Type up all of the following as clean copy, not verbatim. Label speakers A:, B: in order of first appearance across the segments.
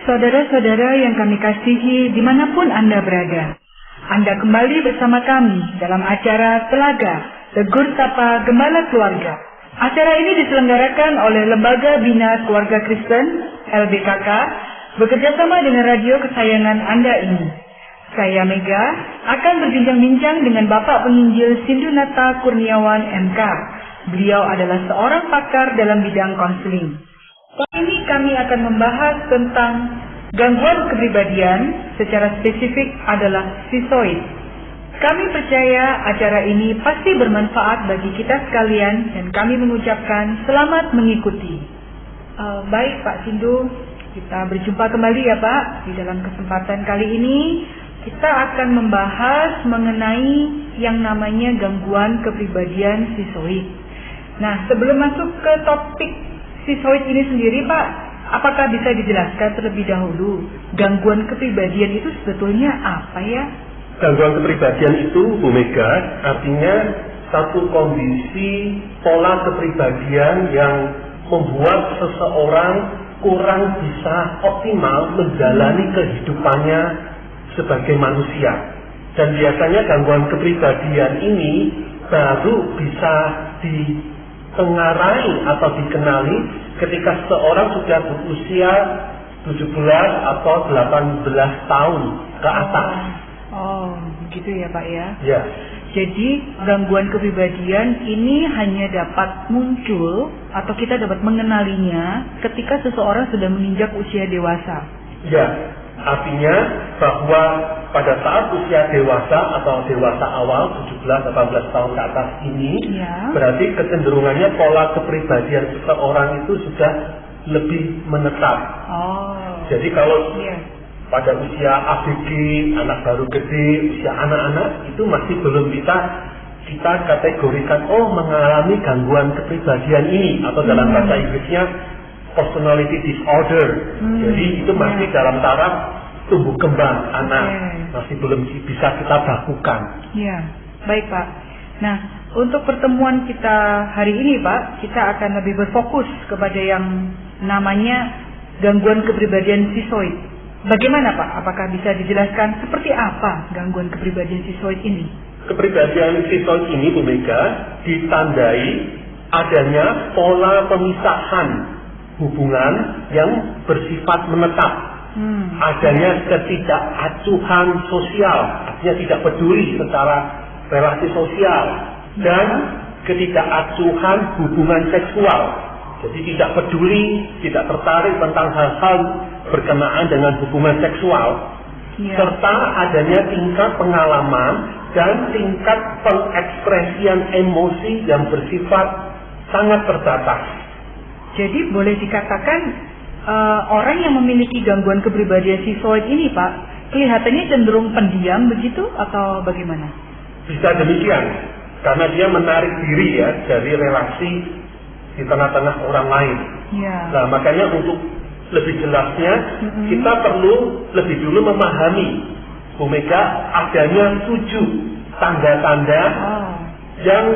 A: Saudara-saudara yang kami kasihi dimanapun Anda berada, Anda kembali bersama kami dalam acara Telaga Tegur Sapa Gembala Keluarga. Acara ini diselenggarakan oleh Lembaga Bina Keluarga Kristen LBKK bekerjasama dengan radio kesayangan Anda ini. Saya Mega akan berbincang-bincang dengan Bapak Penginjil Sindunata Kurniawan MK. Beliau adalah seorang pakar dalam bidang konseling. Kali ini kami akan membahas tentang gangguan kepribadian, secara spesifik adalah schizoid. Kami percaya acara ini pasti bermanfaat bagi kita sekalian dan kami mengucapkan selamat mengikuti. Baik Pak Sindu, kita berjumpa kembali ya Pak. Di dalam kesempatan kali ini kita akan membahas mengenai yang namanya gangguan kepribadian schizoid. Nah, sebelum masuk ke topik schizoid ini sendiri Pak, apakah bisa dijelaskan terlebih dahulu gangguan kepribadian itu sebetulnya apa ya?
B: Gangguan kepribadian itu, Bu Mega, artinya satu kondisi pola kepribadian yang membuat seseorang kurang bisa optimal menjalani kehidupannya sebagai manusia. Dan biasanya gangguan kepribadian ini baru bisa ditengarai atau dikenali ketika seorang sudah berusia 17 atau 18 tahun ke atas.
A: Oh, begitu ya Pak ya?
B: Ya.
A: Jadi gangguan kepribadian ini hanya dapat muncul atau kita dapat mengenalinya ketika seseorang sudah menginjak usia dewasa.
B: Ya, artinya bahwa pada saat usia dewasa atau dewasa awal 17-18 tahun ke atas ini,
A: ya,
B: berarti kecenderungannya pola kepribadian seseorang itu sudah lebih menetap.
A: Oh.
B: Jadi kalau
A: ya,
B: pada usia ABG, anak baru gede, usia anak-anak itu masih belum bisa kita kategorikan mengalami gangguan kepribadian ini, atau dalam bahasa Inggrisnya personality disorder. Jadi itu masih dalam taraf tumbuh kembang anak, masih belum bisa kita bakukan.
A: Ya, baik Pak. Nah, untuk pertemuan kita hari ini Pak, kita akan lebih berfokus kepada yang namanya gangguan kepribadian schizoid. Bagaimana Pak? Apakah bisa dijelaskan seperti apa gangguan kepribadian schizoid ini? Kepribadian
B: schizoid ini, Bu Mega, ditandai adanya pola pemisahan hubungan yang bersifat menetap. Adanya ketidakacuhan sosial, artinya tidak peduli secara relasi sosial, dan ketidakacuhan hubungan seksual. Jadi tidak peduli, tidak tertarik tentang hal-hal berkenaan dengan hubungan seksual, serta adanya tingkat pengalaman dan tingkat pengekspresian emosi yang bersifat sangat terbatas.
A: Jadi boleh dikatakan orang yang memiliki gangguan kepribadian schizoid ini Pak, kelihatannya cenderung pendiam begitu atau bagaimana?
B: Bisa demikian, karena dia menarik diri ya dari relasi di tengah-tengah orang lain.
A: Ya.
B: Nah, makanya untuk lebih jelasnya kita perlu lebih dulu memahami, Bu Mega, adanya 7 tanda-tanda yang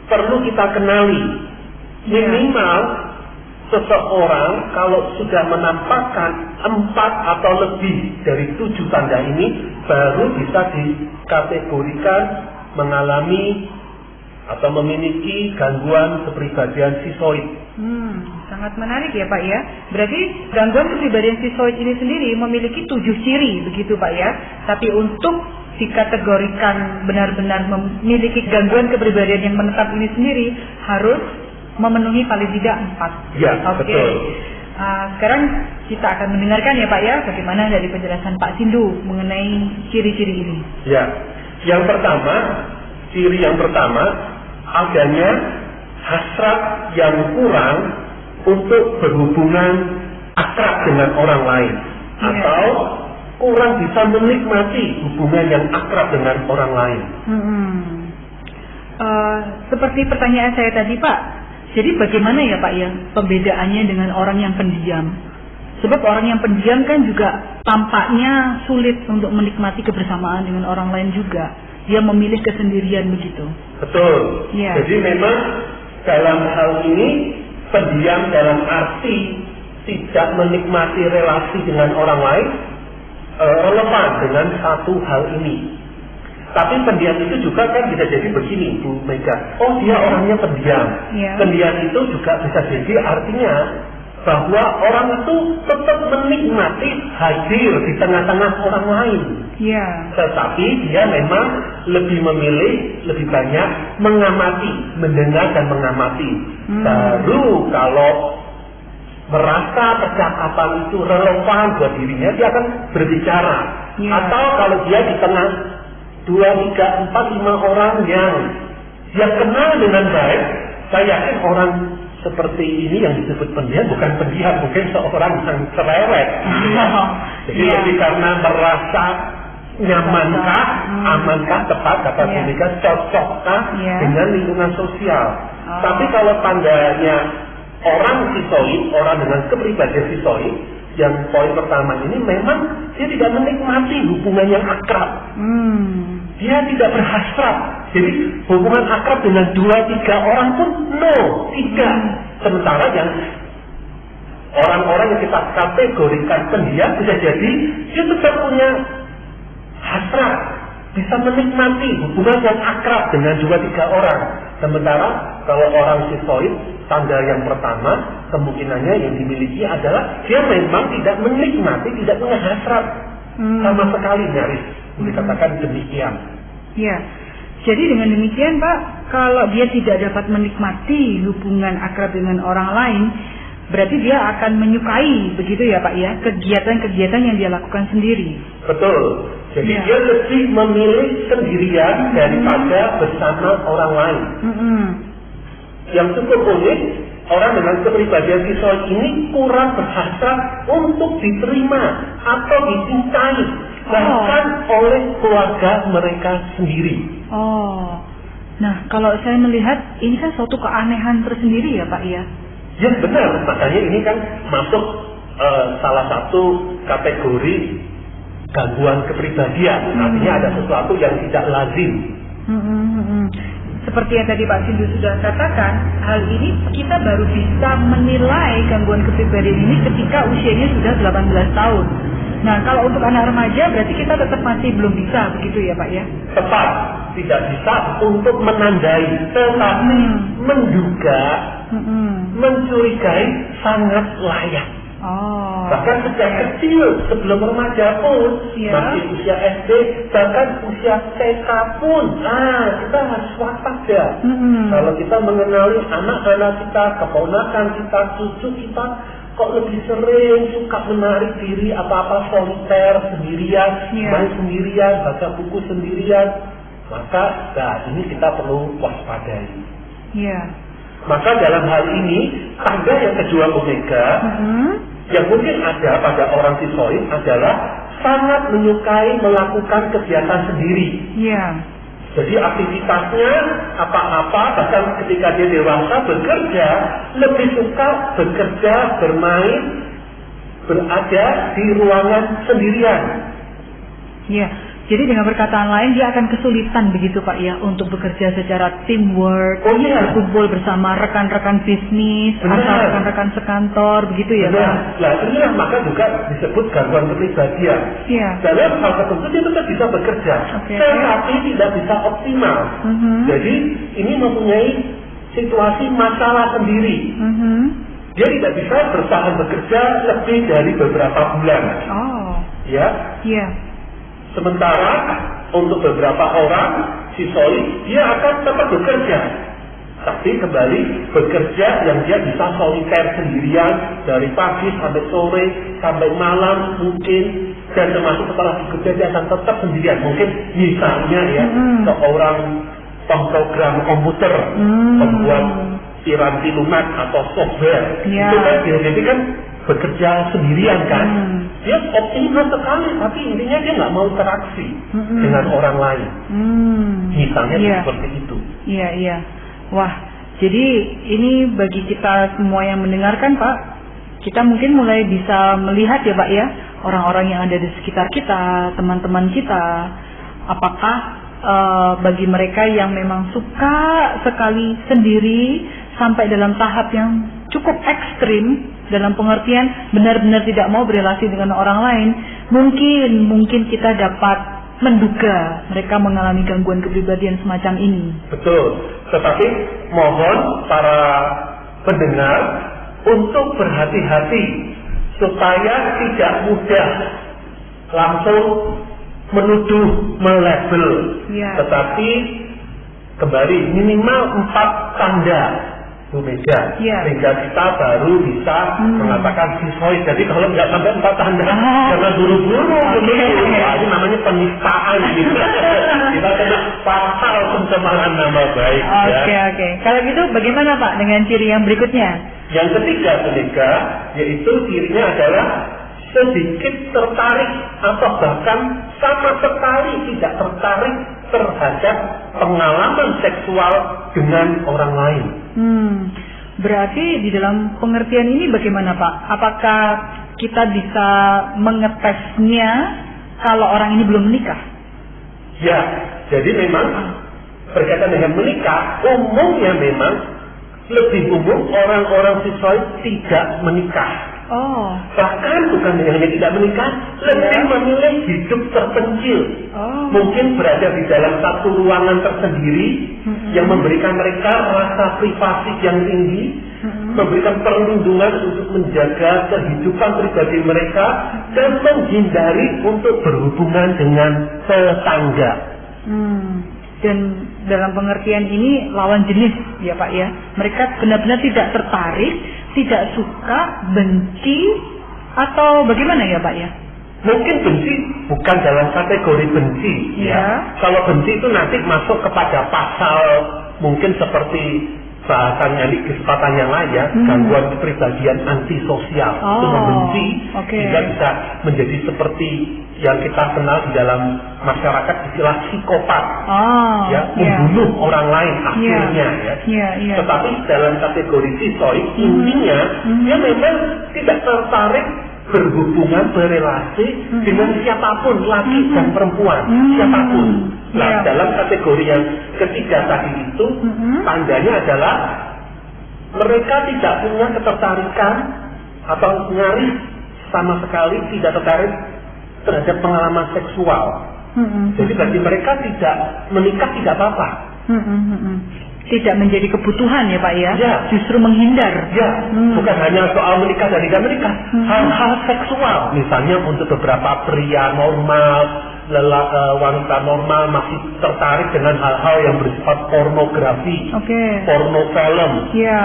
B: perlu kita kenali. Minimal seseorang kalau sudah menampakkan 4 atau lebih dari 7 tanda ini, baru bisa dikategorikan mengalami atau memiliki gangguan kepribadian schizoid.
A: Sangat menarik ya Pak ya. Berarti gangguan kepribadian schizoid ini sendiri memiliki 7 ciri begitu Pak ya. Tapi untuk dikategorikan benar-benar memiliki gangguan kepribadian yang menetap ini sendiri harus memenuhi paling tidak 4.
B: Ya, betul.
A: Sekarang kita akan mendengarkan ya Pak ya, bagaimana dari penjelasan Pak Sindu mengenai ciri-ciri ini.
B: Ya, ciri yang pertama adanya hasrat yang kurang untuk berhubungan akrab dengan orang lain, atau kurang bisa menikmati hubungan yang akrab dengan orang lain.
A: Seperti pertanyaan saya tadi Pak, jadi bagaimana ya Pak ya pembedaannya dengan orang yang pendiam? Sebab orang yang pendiam kan juga tampaknya sulit untuk menikmati kebersamaan dengan orang lain juga. Dia memilih kesendirian begitu.
B: Betul.
A: Ya.
B: Jadi memang dalam hal ini pendiam dalam arti tidak menikmati relasi dengan orang lain relevan dengan satu hal ini. Tapi pendiam itu juga kan bisa jadi begini, Bu Mega. Oh, dia orangnya pendiam.
A: Ya.
B: Pendiam itu juga bisa jadi artinya bahwa orang itu tetap menikmati hadir di tengah-tengah orang lain.
A: Ya.
B: Tetapi dia memang lebih memilih, lebih banyak mengamati, mendengar dan mengamati. Baru kalau merasa percakapan itu relevan buat dirinya, dia akan berbicara.
A: Ya.
B: Atau kalau dia di tengah 2, 3, 4, 5 orang yang dia kenal dengan baik, saya yakin orang seperti ini yang disebut pendiam bukan pendiam, mungkin seorang yang cerewet. Jadi lebih karena merasa nyamankah, amankah, tepat kata mereka, cocokkah dengan lingkungan sosial. Tapi kalau tandanya orang sisoid, orang dengan kepribadian sisoid, yang poin pertama ini memang dia tidak menikmati hubungan yang akrab. Dia tidak berhasrat. Jadi hubungan akrab dengan 2, 3 orang pun tidak. Sementara yang orang-orang yang kita kategorikan pendiam bisa jadi dia tetap punya hasrat, bisa menikmati hubungan yang akrab dengan 2, 3 orang. Sementara kalau orang sisoid, tanda yang pertama kemungkinannya yang dimiliki adalah dia memang tidak menikmati, tidak punya hasrat sama sekali, nyaris dikatakan demikian.
A: Ya, jadi dengan demikian Pak, kalau dia tidak dapat menikmati hubungan akrab dengan orang lain, berarti dia akan menyukai, begitu ya Pak ya, kegiatan-kegiatan yang dia lakukan sendiri.
B: Betul. Jadi dia lebih memilih sendirian daripada bersama orang lain. Yang cukup unik, orang dengan kepribadian sisoid ini kurang berhasrat untuk diterima atau dicintai, bahkan oleh keluarga mereka sendiri.
A: Nah kalau saya melihat ini kan suatu keanehan tersendiri ya Pak ya.
B: Ya benar, makanya ini kan masuk salah satu kategori gangguan kepribadian. Artinya ada sesuatu yang tidak lazim.
A: Seperti yang tadi Pak Sindu sudah katakan, hal ini kita baru bisa menilai gangguan kepribadian ini ketika usianya sudah 18 tahun. Nah, kalau untuk anak remaja berarti kita tetap masih belum bisa, begitu ya Pak ya?
B: Tepat, tidak bisa untuk menandai, tetapi menduga, mencurigai sangat layak. Bahkan sejak kecil, sebelum remaja pun, masih usia SD, bahkan usia TK pun, kita harus waspada. Kalau kita mengenali anak-anak kita, keponakan kita, cucu kita, kok lebih sering suka menarik diri apa-apa soliter, sendirian, main sendirian, baca buku sendirian, maka ini kita perlu waspadai. Maka dalam hal ini, tanda yang kedua Omega, yang mungkin ada pada orang sisoid adalah sangat menyukai melakukan kegiatan sendiri. Jadi aktivitasnya apa-apa, bahkan ketika dia dewasa bekerja, lebih suka bekerja, bermain, berada di ruangan sendirian.
A: Jadi dengan perkataan lain dia akan kesulitan begitu Pak ya untuk bekerja secara teamwork, berkumpul bersama rekan-rekan bisnis atau rekan-rekan sekantor, begitu ya Pak?
B: Nah inilah maka juga disebut gangguan kepribadian. Dalam hal tertentu dia tetap bisa bekerja, tetapi tidak bisa optimal. Jadi ini mempunyai situasi masalah sendiri. Dia tidak bisa bertahan bekerja lebih dari beberapa bulan. Sementara untuk beberapa orang sisoid dia akan tetap bekerja, tapi kembali bekerja yang dia bisa soliter sendirian dari pagi sampai sore sampai malam mungkin, dan termasuk setelah bekerja dia akan tetap sendirian. Mungkin misalnya seorang pemrogram komputer, pembuat piranti lunak atau software, itu kan jadi kan bekerja sendirian kan. Dia optimal sekali, tapi intinya dia nggak mau interaksi dengan orang lain. Misalnya seperti itu.
A: Wah, jadi ini bagi kita semua yang mendengarkan Pak, kita mungkin mulai bisa melihat ya Pak ya, orang-orang yang ada di sekitar kita, teman-teman kita, apakah bagi mereka yang memang suka sekali sendiri sampai dalam tahap yang cukup ekstrim dalam pengertian benar-benar tidak mau berrelasi dengan orang lain, mungkin kita dapat menduga mereka mengalami gangguan kepribadian semacam ini.
B: Betul. Tetapi mohon para pendengar untuk berhati-hati supaya tidak mudah langsung menuduh, melabel.
A: Ya.
B: Tetapi kembali minimal 4 tanda, Bu Mega,
A: Ya.
B: sehingga kita baru bisa mengatakan sisoid. Jadi kalau nggak sampai 4 tanda, jangan buru-buru. Ini namanya penistaan gitu. Kita kena pasal pencemaran nama baik.
A: Oke. Kalau gitu bagaimana Pak dengan ciri yang berikutnya?
B: Yang ketiga, Bu Mega, yaitu cirinya adalah sedikit tertarik atau bahkan sama sekali tidak tertarik terhadap pengalaman seksual dengan orang lain.
A: Berarti di dalam pengertian ini bagaimana Pak? Apakah kita bisa mengetesnya kalau orang ini belum menikah?
B: Ya, jadi memang berkaitan dengan menikah, umumnya memang lebih umum orang-orang sisoid tidak menikah.
A: Oh.
B: Bahkan bukan hanya tidak menikah, lebih memilih hidup terpencil. Mungkin berada di dalam satu ruangan tersendiri yang memberikan mereka rasa privasi yang tinggi, memberikan perlindungan untuk menjaga kehidupan pribadi mereka dan menghindari untuk berhubungan dengan tetangga.
A: Dan dalam pengertian ini lawan jenis ya Pak ya. Mereka benar-benar tidak tertarik, tidak suka, benci, atau bagaimana ya Pak ya?
B: Mungkin benci bukan dalam kategori benci ya. Kalau benci itu nanti masuk kepada pasal mungkin seperti bahasanya di kesempatan yang lain ya, gangguan kepribadian antisosial. Itu membenci sehingga bisa menjadi seperti yang kita kenal di dalam masyarakat istilah psikopat, membunuh orang lain akhirnya ya. Tetapi dalam kategori sisoid intinya dia memang tidak tertarik berhubungan, berrelasi dengan siapapun, laki dan perempuan, siapapun. Nah, dalam kategori yang ketiga tadi itu, tandanya adalah mereka tidak punya ketertarikan atau nyaris sama sekali tidak tertarik terhadap pengalaman seksual. Jadi bagi mereka tidak menikah tidak apa-apa.
A: Tidak menjadi kebutuhan ya Pak ya? Justru menghindar.
B: Bukan hanya soal menikah dan tidak menikah, hal-hal seksual, misalnya untuk beberapa pria normal, wanita normal masih tertarik dengan hal-hal yang bersifat pornografi, porno film,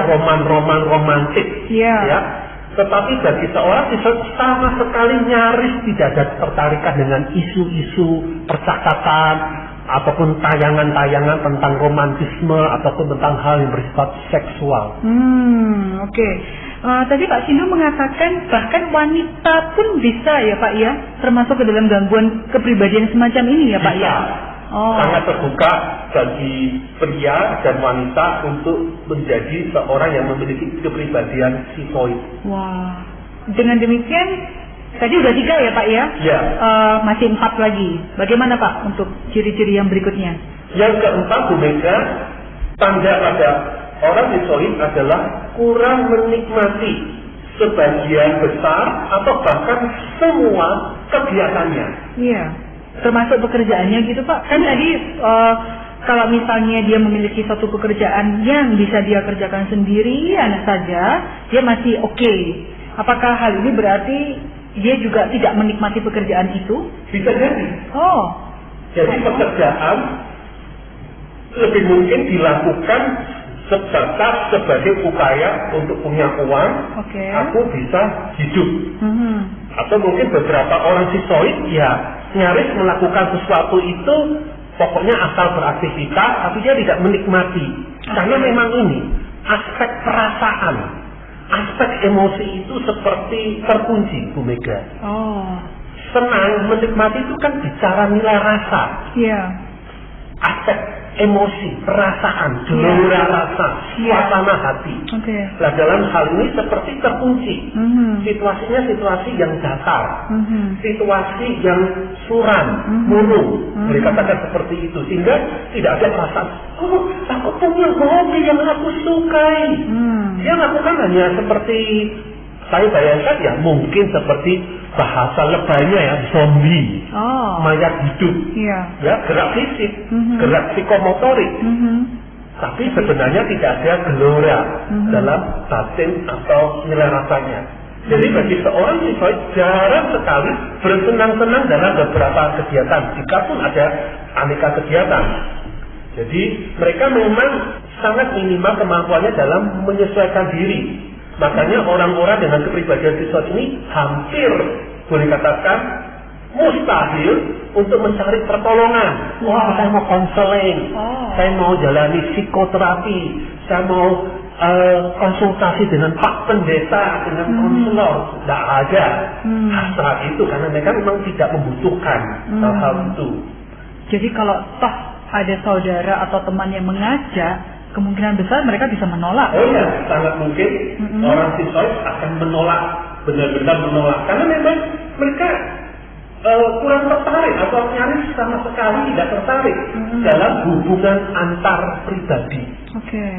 B: roman-roman romantik, ya. Tetapi bagi seorang sama sekali nyaris tidak ada ketertarikan dengan isu-isu percakapan ataupun tayangan-tayangan tentang romantisme ataupun tentang hal yang bersifat seksual.
A: Tadi Pak Sindu mengatakan bahkan wanita pun bisa ya Pak ya, termasuk ke dalam gangguan kepribadian semacam ini ya Pak ya.
B: Sangat terbuka bagi pria dan wanita untuk menjadi seorang yang memiliki kepribadian sisoid.
A: Wah, dengan demikian tadi udah 3 ya Pak ya? Masih 4 lagi. Bagaimana Pak untuk ciri-ciri yang berikutnya?
B: Yang keempat, Bu Mega, tanda pada orang sisoid adalah kurang menikmati sebagian besar atau bahkan semua kegiatannya.
A: Termasuk pekerjaannya gitu Pak. Kan tadi kalau misalnya dia memiliki suatu pekerjaan yang bisa dia kerjakan sendirian saja, dia masih oke. Apakah hal ini berarti dia juga tidak menikmati pekerjaan itu?
B: Bisa jadi. Jadi pekerjaan lebih mungkin dilakukan sebatas sebagai upaya untuk punya uang, aku bisa hidup. Atau mungkin beberapa orang sisoid nyaris melakukan sesuatu itu pokoknya asal beraktivitas, tapi dia tidak menikmati. Karena memang ini aspek perasaan, aspek emosi itu seperti terkunci, Bu Mega. Senang, menikmati itu kan bicara nilai rasa. Aspek emosi, perasaan, gelora rasa, suasana hati. Nah, dalam hal ini seperti terkunci. Situasinya situasi yang datar, situasi yang suram, murung. Mereka katakan seperti itu, sehingga tidak ada perasaan. Aku punya hobi yang aku sukai. Dia lakukan hanya seperti saya bayangkan ya, mungkin seperti bahasa lebaynya ya, zombie, mayat hidup, ya gerak fisik, gerak psikomotorik. Tapi sebenarnya tidak ada gelora dalam batin atau nilai rasanya. Jadi bagi seorang sisoid jarang sekali bersenang-senang dalam beberapa kegiatan, jika pun ada aneka kegiatan. Jadi mereka memang sangat minimal kemampuannya dalam menyesuaikan diri. Makanya orang-orang dengan kepribadian sisoid ini hampir boleh katakan mustahil untuk mencari pertolongan. Wah, saya mau konseling, saya mau jalani psikoterapi, saya mau konsultasi dengan Pak Pendeta, dengan konselor. Tidak ada hasrat itu karena mereka memang tidak membutuhkan hal-hal itu.
A: Jadi kalau toh ada saudara atau teman yang mengajak, kemungkinan besar mereka bisa menolak.
B: Oh ya, sangat mungkin orang sisoid akan menolak, benar-benar menolak, karena memang mereka kurang tertarik atau nyaris sama sekali tidak tertarik dalam hubungan antar pribadi.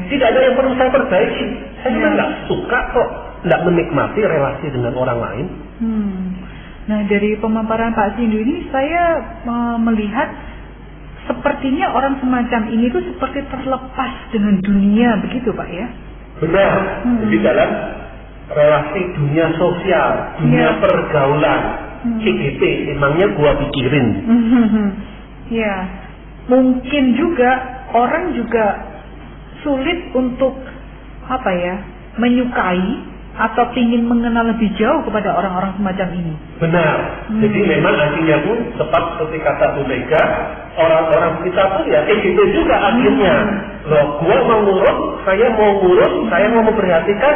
B: Tidak ada yang perlu saya perbaiki. Saya juga nggak suka kok, nggak menikmati relasi dengan orang lain.
A: Nah, dari pemaparan Pak Sindu ini saya melihat sepertinya orang semacam ini tuh seperti terlepas dengan dunia, begitu Pak ya?
B: Benar. Jadi dalam relasi dunia sosial, dunia pergaulan, CGT, emangnya gua pikirin.
A: Ya, mungkin juga orang juga sulit untuk menyukai atau ingin mengenal lebih jauh kepada orang-orang semacam ini.
B: Benar. Jadi memang akhirnya pun tepat seperti kata Bu Mega, orang-orang kita pun ya gitu juga akhirnya. Loh, gua mau ngurus, saya mau memperhatikan,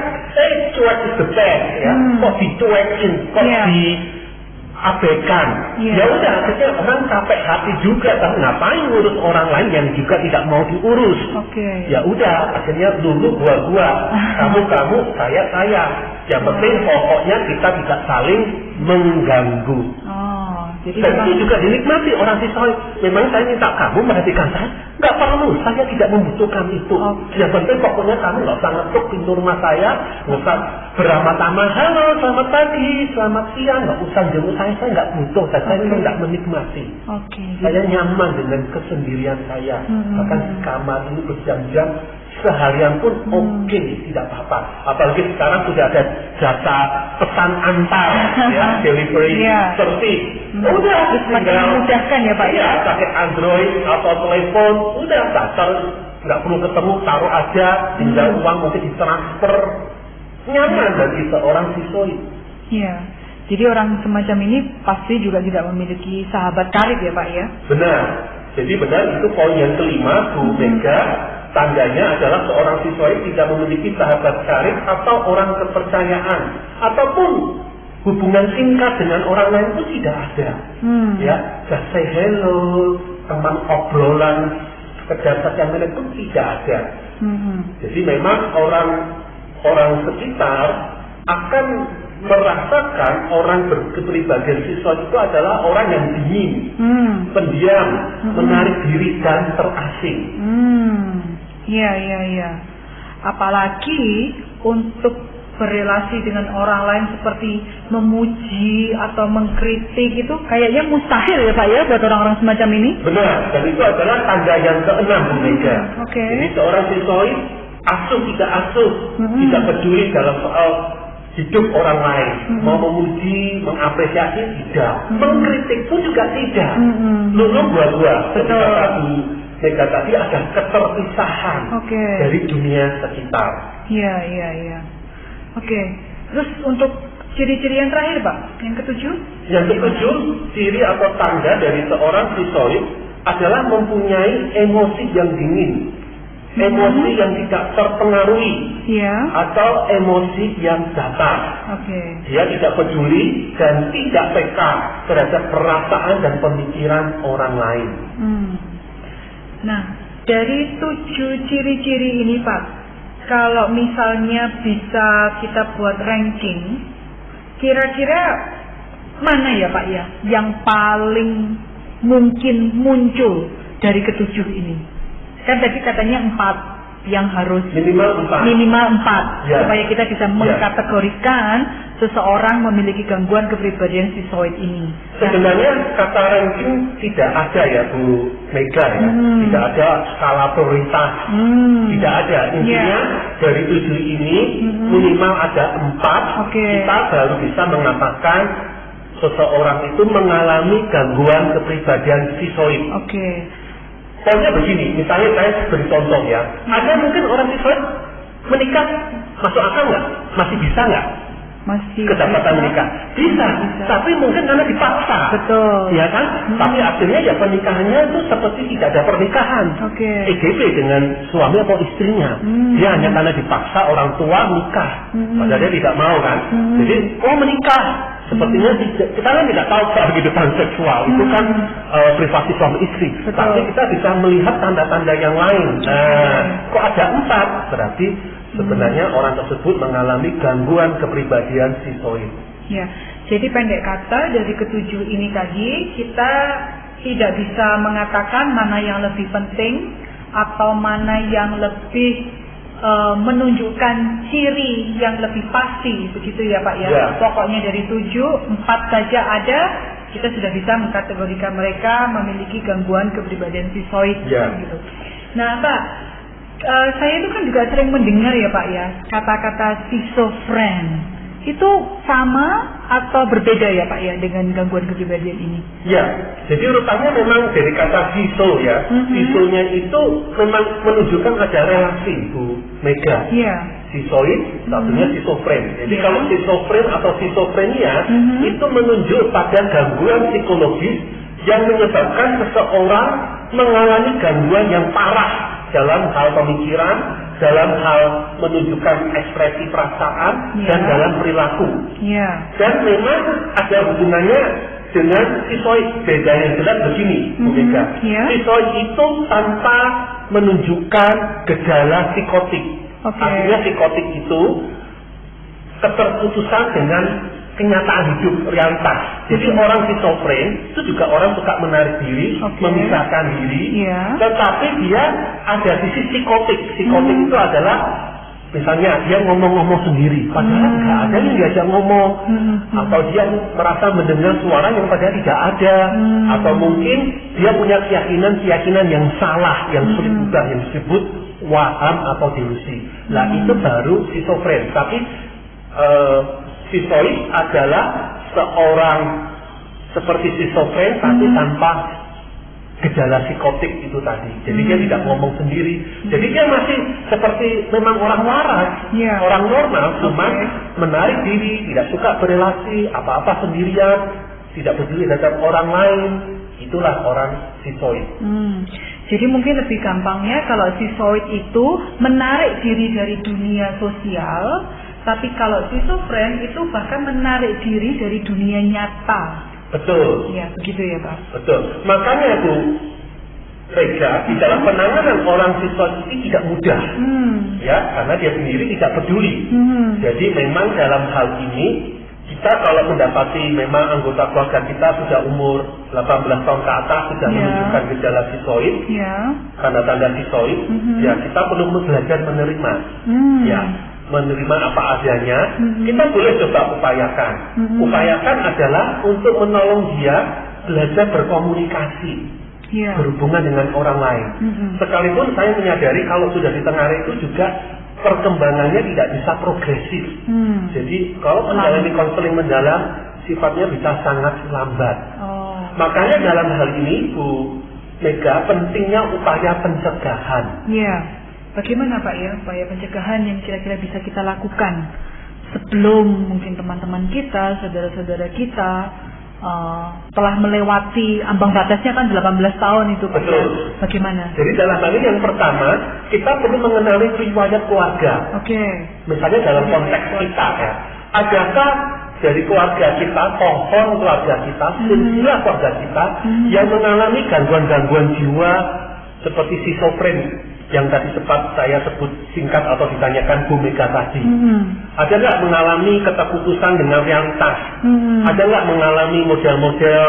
B: cuek is the best ya. Kok dicuekin, kok diabaikan. Ya udah, akhirnya orang capek hati juga, tapi ngapain ngurus orang lain yang juga tidak mau diurus. Ya udah, akhirnya dulu gua, kamu, saya. Yang penting pokoknya kita tidak saling mengganggu. Dan itu juga dinikmati orang sisoid. Memang saya minta kamu perhatikan saya, nggak perlu, saya tidak membutuhkan itu. Yang penting pokoknya kamu nggak usah ngetuk pintu rumah saya, nggak usah beramah-tamah, halo selamat pagi, selamat siang, nggak usah jemput saya nggak butuh, saya memang nggak menikmati. Saya nyaman dengan kesendirian saya, bahkan di kamar ini berjam-jam, seharian pun tidak apa-apa. Apalagi sekarang sudah ada jasa pesan antar, ya, delivery service. Udah,
A: semakin memudahkan ya Pak ya.
B: Pakai Android atau telepon, udah dasar, nggak perlu ketemu, taruh aja, tinggal uang mungkin ditransfer. Nyaman bagi seorang sisoid.
A: Iya. Jadi orang semacam ini pasti juga tidak memiliki sahabat karib ya Pak ya. Benar.
B: Jadi benar, itu poin yang kelima, Bu Mega. Tandanya adalah seorang sisoid tidak memiliki sahabat karib atau orang kepercayaan, ataupun hubungan singkat dengan orang lain pun tidak ada. Ya, just say hello, teman obrolan, sekedar yang lain pun tidak ada. Jadi memang orang sekitar akan merasakan orang berkepribadian sisoid itu adalah orang yang dingin, pendiam, menarik diri dan terasing.
A: Iya. Apalagi untuk berrelasi dengan orang lain seperti memuji atau mengkritik itu kayaknya mustahil ya Pak ya buat orang-orang semacam ini.
B: Benar, dan itu adalah tanda yang keenam Bu Mega. Jadi seorang sisoid asuh tidak asuh, tidak peduli dalam soal hidup orang lain, mau memuji, mengapresiasi tidak, mengkritik pun juga tidak. Lulu gua, seperti Mega tadi ada keterpisahan dari dunia sekitar.
A: Iya. Terus untuk ciri-ciri yang terakhir Pak, yang ketujuh?
B: Yang ketujuh, ciri atau tanda dari seorang sisoid adalah mempunyai emosi yang dingin, emosi yang tidak terpengaruhi, atau emosi yang datar. Dia tidak peduli dan tidak peka terhadap perasaan dan pemikiran orang lain.
A: Nah, dari 7 ciri-ciri ini Pak, kalau misalnya bisa kita buat ranking, kira-kira mana ya Pak ya yang paling mungkin muncul dari ketujuh ini? Kan tadi katanya 4 yang harus
B: minimal 4. Ya.
A: Supaya kita bisa mengkategorikan seseorang memiliki gangguan kepribadian skizoid ini.
B: Sebenarnya kata ranking tidak ada ya Bu Mega ya. Tidak ada skala prioritas. Tidak ada. Intinya dari 7 ini minimal ada 4. Kita baru bisa mengatakan seseorang itu mengalami gangguan kepribadian skizoid. Contohnya begini, misalnya saya beri contoh ya. Ada mungkin orang skizoid menikah masuk akal nggak? Masih bisa nggak?
A: Masih
B: kedapatan menikah bisa, tapi mungkin karena dipaksa,
A: betul,
B: ya kan? Tapi akhirnya ya pernikahannya itu seperti tidak ada pernikahan, EGP dengan suami atau istrinya. Dia hanya karena dipaksa orang tua nikah, padahal dia tidak mau kan? Jadi menikah, sepertinya kita kan tidak tahu soal kehidupan seksual itu kan privasi suami istri, tapi kita bisa melihat tanda-tanda yang lain. Kok ada 4, berarti sebenarnya orang tersebut mengalami gangguan kepribadian skizoid.
A: Ya, jadi pendek kata dari ketujuh ini tadi kita tidak bisa mengatakan mana yang lebih penting atau mana yang lebih menunjukkan ciri yang lebih pasti, begitu ya Pak ya. Pokoknya dari 7, 4 saja ada, kita sudah bisa mengkategorikan mereka memiliki gangguan kepribadian skizoid. Gitu. Nah Pak, saya itu kan juga sering mendengar ya Pak ya, kata-kata schizofren. Itu sama atau berbeda ya Pak ya dengan gangguan kepribadian ini?
B: Ya, jadi urutannya memang dari kata schizo ya. Schizonya itu memang menunjukkan ada relasi Bu Mega. Schizoid, satunya schizofren. Jadi kalau schizofren atau schizofrenia itu menunjuk pada gangguan psikologis yang menyebabkan seseorang mengalami gangguan yang parah dalam hal pemikiran, dalam hal menunjukkan ekspresi perasaan, dan dalam perilaku. Dan memang ada hubungannya dengan schizoid. Bedanya jelas begini, Bu Mega. Schizoid itu tanpa menunjukkan gejala psikotik. Artinya psikotik itu keterputusan dengan kenyataan hidup, realitas. Jadi orang schizofren itu juga orang suka menarik diri, memisahkan diri, tetapi dia ada sisi psikotik. Psikotik itu adalah misalnya dia ngomong-ngomong sendiri, padahal nggak ada yang diajak ngomong, atau dia merasa mendengar suara yang padahal tidak ada, atau mungkin dia punya keyakinan yang salah, yang sulit ubah, yang disebut waham atau delusi. Nah itu baru schizofren. Tapi schizoid adalah seorang seperti schizofren tapi tanpa gejala psikotik itu tadi. Jadi dia tidak ngomong sendiri. Jadi dia masih seperti memang orang waras, orang normal, cuma menarik diri, tidak suka berelasi, apa-apa sendirian, tidak peduli terhadap orang lain. Itulah orang schizoid.
A: Jadi mungkin lebih gampangnya kalau schizoid itu menarik diri dari dunia sosial, tapi kalau schizofren itu bahkan menarik diri dari dunia nyata.
B: Betul.
A: Ya, begitu ya Pak.
B: Betul. Makanya Bu Rega, di dalam penanganan orang schizoid ini tidak mudah. Ya, karena dia sendiri tidak peduli. Jadi memang dalam hal ini kita kalau mendapati memang anggota keluarga kita sudah umur 18 tahun ke atas sudah menunjukkan gejala schizoid, tanda-tanda schizoid, ya kita perlu belajar menerima. Ya, menerima apa adanya, kita boleh coba upayakan. Upayakan adalah untuk menolong dia belajar berkomunikasi, berhubungan dengan orang lain. Sekalipun saya menyadari kalau sudah di tengah itu juga perkembangannya tidak bisa progresif. Jadi kalau menjalani konseling mendalam sifatnya bisa sangat lambat. Makanya dalam hal ini Bu Mega, pentingnya upaya pencegahan.
A: Bagaimana Pak ya upaya pencegahan yang kira-kira bisa kita lakukan sebelum mungkin teman-teman kita, saudara-saudara kita telah melewati ambang batasnya kan 18 tahun itu Pak.
B: Betul.
A: Bagaimana?
B: Jadi dalam hal ini yang pertama kita perlu mengenali riwayat keluarga. Misalnya dalam konteks kita ya, adakah dari keluarga kita, pohon keluarga kita, silsilah keluarga kita yang mengalami gangguan-gangguan jiwa seperti schizofren yang tadi sempat saya sebut singkat atau ditanyakan Bu Mega tadi. Ada nggak mengalami keterputusan dengan realitas? Ada nggak mengalami model-model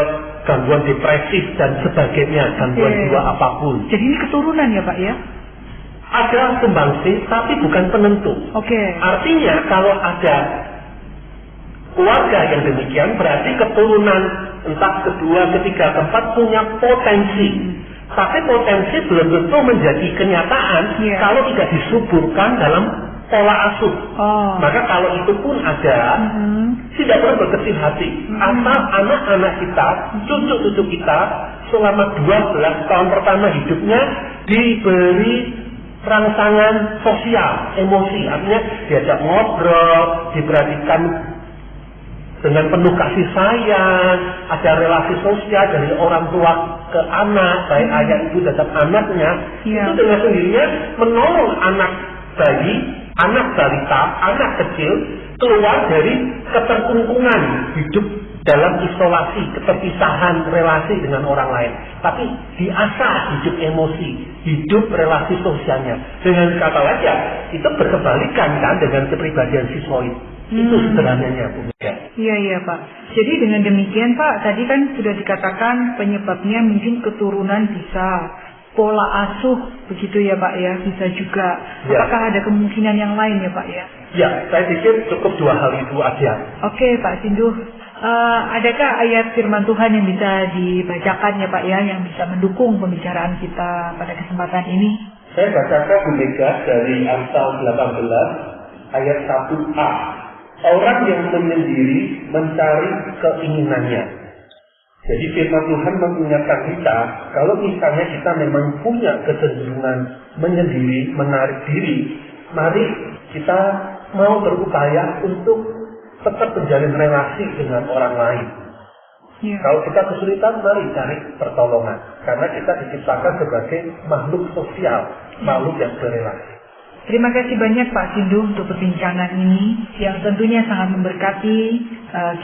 B: gangguan depresif dan sebagainya, gangguan jiwa apapun?
A: Jadi ini keturunan ya Pak ya?
B: ada sumbangsih tapi bukan penentu.
A: Oke.
B: Artinya kalau ada keluarga yang demikian berarti keturunan entah kedua, ketiga, keempat punya potensi. Tapi potensi belum tentu menjadi kenyataan kalau tidak disuburkan dalam pola asuh. Maka kalau itu pun ada, tidak perlu berkecil hati. Asal anak-anak kita, cucu-cucu kita selama 12 tahun pertama hidupnya diberi rangsangan sosial, emosi. Artinya diajak ngobrol, diperhatikan dengan penuh kasih sayang, ada relasi sosial dari orang tua ke anak, baik ayah ibu terhadap anaknya. Itu dengan sendirinya menolong anak bayi, anak balita, anak kecil keluar dari keterkungkungan hidup dalam isolasi, keterpisahan relasi dengan orang lain. Tapi diasah hidup emosi, hidup relasi sosialnya. Dengan kata lain, itu berkebalikan kan dengan kepribadian siswa itu sederhananya, Bu Mega.
A: Iya Pak. Jadi dengan demikian Pak, tadi kan sudah dikatakan penyebabnya mungkin keturunan bisa, pola asuh begitu ya Pak ya, bisa juga. Apakah ada kemungkinan yang lain ya Pak ya?
B: Ya, saya pikir cukup 2 hal itu aja.
A: Oke Pak Sinduh. Adakah ayat firman Tuhan yang bisa dibacakan ya Pak ya, yang bisa mendukung pembicaraan kita pada kesempatan ini?
B: Saya bacakan Bu Mega dari Amsal 18 ayat 1a. Orang yang menyendiri mencari keinginannya. Jadi firman Tuhan mengingatkan kita, kalau misalnya kita memang punya kecenderungan menyendiri, menarik diri, mari kita mau berupaya untuk tetap menjalin relasi dengan orang lain. Kalau kita kesulitan, mari cari pertolongan. Karena kita diciptakan sebagai makhluk sosial, makhluk yang berelasi.
A: Terima kasih banyak Pak Sinduh untuk perbincangan ini yang tentunya sangat memberkati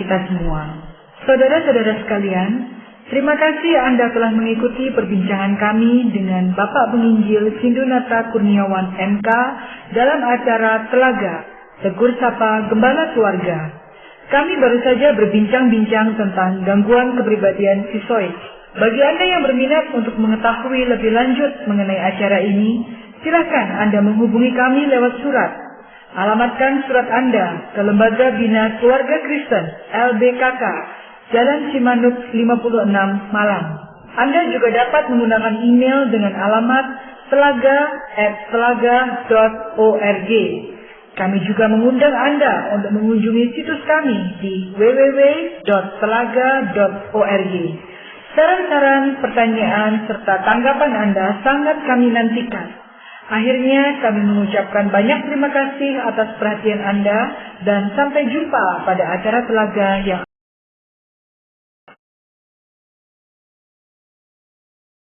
A: kita semua. Saudara-saudara sekalian, terima kasih Anda telah mengikuti perbincangan kami dengan Bapak Penginjil Sindunata Kurniawan MK dalam acara Telaga, Tegur Sapa Gembala Keluarga. Kami baru saja berbincang-bincang tentang gangguan kepribadian skizoid. Bagi Anda yang berminat untuk mengetahui lebih lanjut mengenai acara ini, silakan Anda menghubungi kami lewat surat. Alamatkan surat Anda ke Lembaga Bina Keluarga Kristen LBKK, Jalan Cimanuk 56, Malang. Anda juga dapat menggunakan email dengan alamat telaga@telaga.org. Kami juga mengundang Anda untuk mengunjungi situs kami di www.telaga.org. Saran-saran, pertanyaan, serta tanggapan Anda sangat kami nantikan. Akhirnya kami mengucapkan banyak terima kasih atas perhatian Anda dan sampai jumpa pada acara Telaga yang